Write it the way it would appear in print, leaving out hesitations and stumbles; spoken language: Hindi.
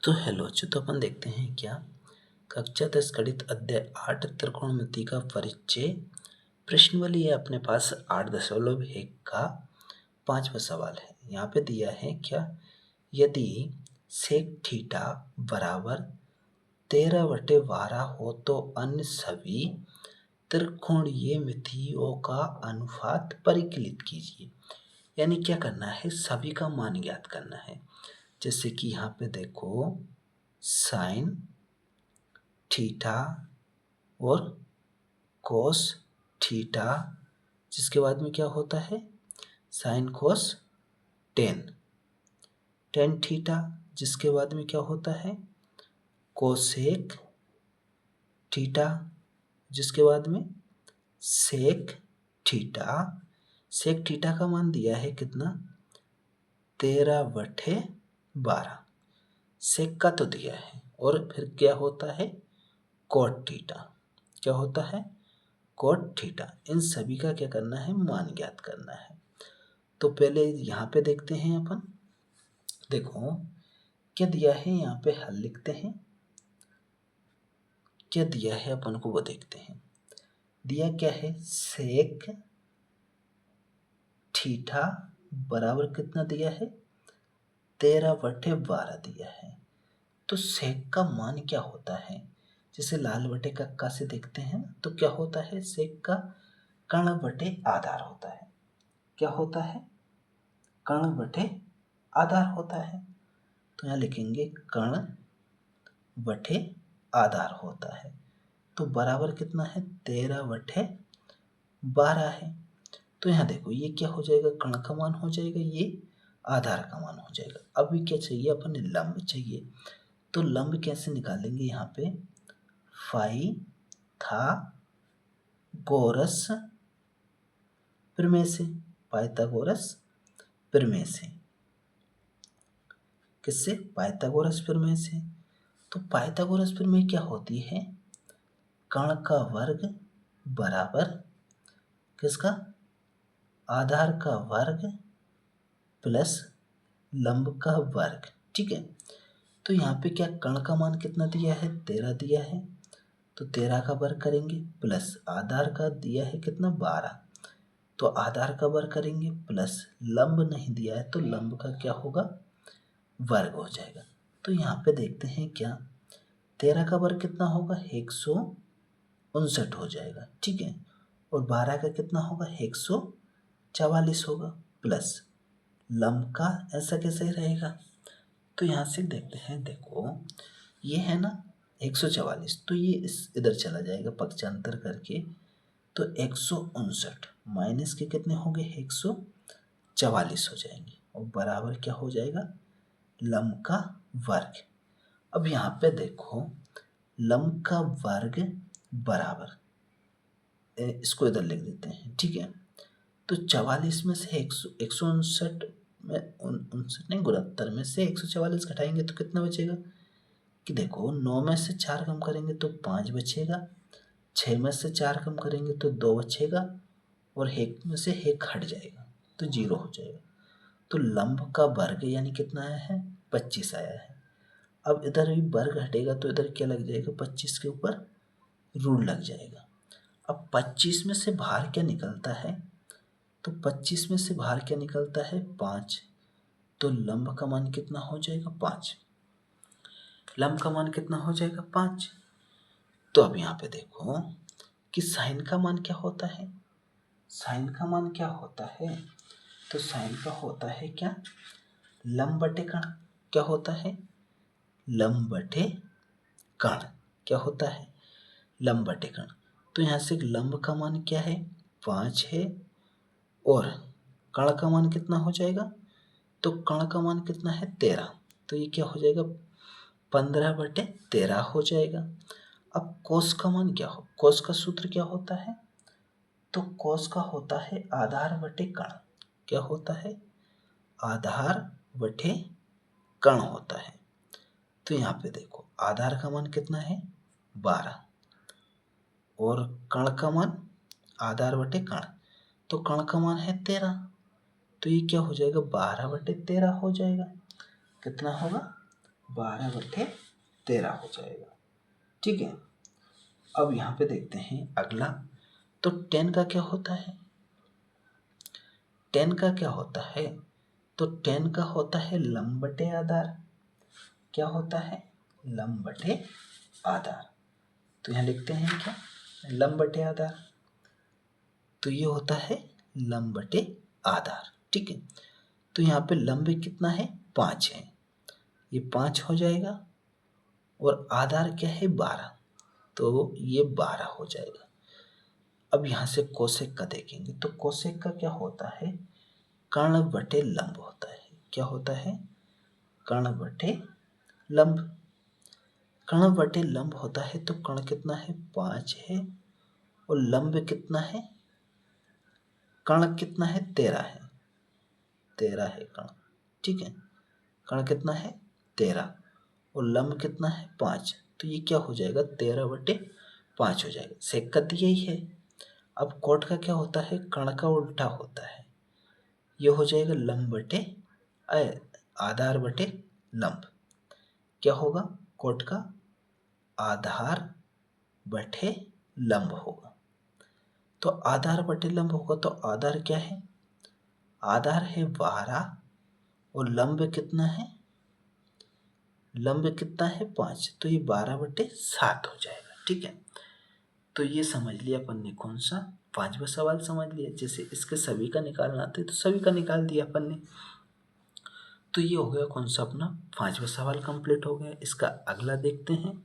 तो हेलो बच्चों, तो अपन देखते हैं क्या कक्षा 10 गणित अध्याय 8 त्रिकोणमिति का परिचय प्रश्नावली है अपने पास 8.1 का 5वां सवाल है। यहाँ पे दिया है क्या, यदि सेक थीटा बराबर 13/12 हो तो अन्य सभी त्रिकोणीय मितियों का अनुपात परिकलित कीजिए। यानी क्या करना है, सभी का मान ज्ञात करना है। जैसे कि यहाँ पे देखो साइन थीटा और कोस थीटा, जिसके बाद में क्या होता है साइन कोस टेन थीटा, जिसके बाद में क्या होता है कोसेक थीटा, जिसके बाद में सेक थीटा। सेक थीटा का मान दिया है कितना 13/12, सेक का तो दिया है। और फिर क्या होता है कोट थीटा, क्या होता है कोट थीटा। इन सभी का क्या करना है मान ज्ञात करना है। तो पहले यहाँ पे देखते हैं अपन, देखो क्या दिया है, यहाँ पे हल लिखते हैं। क्या दिया है अपन को वो देखते हैं। दिया क्या है सेक थीटा बराबर कितना दिया है 13/12 दिया है। तो सेक का मान क्या होता है, जैसे लाल बटे कक्का से देखते हैं ना, तो क्या होता है सेक का कर्ण बटे आधार होता है। क्या होता है कर्ण बटे आधार होता है। तो यहाँ लिखेंगे कर्ण बटे आधार होता है। तो बराबर कितना है 13/12 है। तो यहाँ देखो ये क्या हो जाएगा कर्ण का मान हो जाएगा, ये आधार का मान हो जाएगा। अभी क्या चाहिए अपन लंब चाहिए। तो लंब कैसे निकालेंगे, यहाँ पे पाइथागोरस प्रमेय से, पाइथागोरस प्रमेय से, किससे पाइथागोरस प्रमेय से। तो पाइथागोरस प्रमेय क्या होती है, कर्ण का वर्ग बराबर किसका आधार का वर्ग प्लस लंब का वर्ग। ठीक है। तो यहाँ पे क्या कर्ण का मान कितना दिया है 13 दिया है, तो 13 का वर्ग करेंगे प्लस आधार का दिया है कितना 12, तो आधार का वर्ग करेंगे प्लस लंब नहीं दिया है तो लंब का क्या होगा वर्ग हो जाएगा। तो यहाँ पे देखते हैं क्या 13 का वर्ग कितना होगा 159 हो जाएगा। ठीक है। और 12 का कितना होगा 144 होगा प्लस लंब का ऐसा कैसे रहेगा। तो यहाँ से देखते हैं, देखो ये है ना 144, तो ये इस इधर चला जाएगा पक्षांतर करके, तो 159 माइनस के कितने होंगे 144 हो जाएंगे और बराबर क्या हो जाएगा लंब का वर्ग। अब यहाँ पे देखो लंब का वर्ग बराबर, इसको इधर लिख देते हैं। ठीक है। तो 44 में से 159 में 59 नहीं 69 में से 144 घटाएंगे तो कितना बचेगा, कि देखो 9 में से 4 कम करेंगे तो 5 बचेगा, 6 में से 4 कम करेंगे तो 2 बचेगा और 1 में से 1 हट जाएगा तो 0 हो जाएगा। तो लंब का वर्ग यानी कितना आया है 25 आया है। अब इधर भी वर्ग हटेगा तो इधर क्या लग जाएगा 25 के ऊपर रूल लग जाएगा। अब 25 में से बाहर क्या निकलता है, तो 25 में से बाहर क्या निकलता है 5, तो लंब का मान कितना हो जाएगा 5, लंब का मान कितना हो जाएगा 5। तो अब यहाँ पे देखो कि साइन का मान क्या होता है, साइन का मान क्या होता है, तो साइन का होता है क्या लंब बटे कर्ण। क्या होता है लंब बटे कर्ण, क्या होता है लंब बटे कर्ण। तो यहाँ से लंब का मान क्या है 5 है और कर्ण का मान कितना हो जाएगा, तो कर्ण का मान कितना है 13, तो ये क्या हो जाएगा 15/13 हो जाएगा। अब कोस का मान क्या हो, कोस का सूत्र क्या होता है, तो कोस का होता है आधार बटे कर्ण। क्या होता है आधार बटे कर्ण होता है। तो यहाँ पे देखो आधार का मान कितना है 12 और कर्ण का मान आधार बटे कर्ण, तो कर्ण का मान है 13, तो ये क्या हो जाएगा 12/13 हो जाएगा। कितना होगा 12/13 हो जाएगा। ठीक है, अब यहाँ पे देखते हैं अगला। तो 10 का क्या होता है? 10 का क्या होता है? तो 10 का होता है लंब बटे आधार। क्या होता है? लंब बटे आधार। तो यहाँ लिखते हैं क्या? लंब बटे आधार। तो ये होता है लंब बटे आधार। ठीक है, तो यहाँ पे लंब कितना है? 5 है, ये 5 हो जाएगा, और आधार क्या है? 12, तो ये 12 हो जाएगा। अब यहाँ से कोसेक का देखेंगे, तो कोसेक का क्या होता है? कर्ण बटे लंब होता है। क्या होता है? कर्ण बटे लंब। कर्ण बटे लंब होता है, तो कर्ण कितना है? 5 है, और लंब कितना है? कर्ण कितना है? 13 है। 13 है कर्ण। ठीक है, कर्ण कितना है? 13, और लंब कितना है? 5। तो ये क्या हो जाएगा? 13/5 हो जाएगा। सेक का दिया ही है। अब कोट का क्या होता है? कर्ण का उल्टा होता है। ये हो जाएगा लंब बटे आधार बटे लंब। क्या होगा? कोट का आधार बटे लंब होगा। तो आधार बटे लंब होगा, तो आधार क्या है? आधार है 12, और लंब कितना है? लंब कितना है? 5, तो ये 12/7 हो जाएगा। ठीक है, तो ये समझ लिया अपन ने कौन सा? 5वां सवाल समझ लिया। जैसे इसके सभी का निकालना आता है, तो सभी का निकाल दिया अपन ने। तो ये हो गया कौन सा? अपना 5वां सवाल कंप्लीट हो गया। इसका अगला देखते हैं।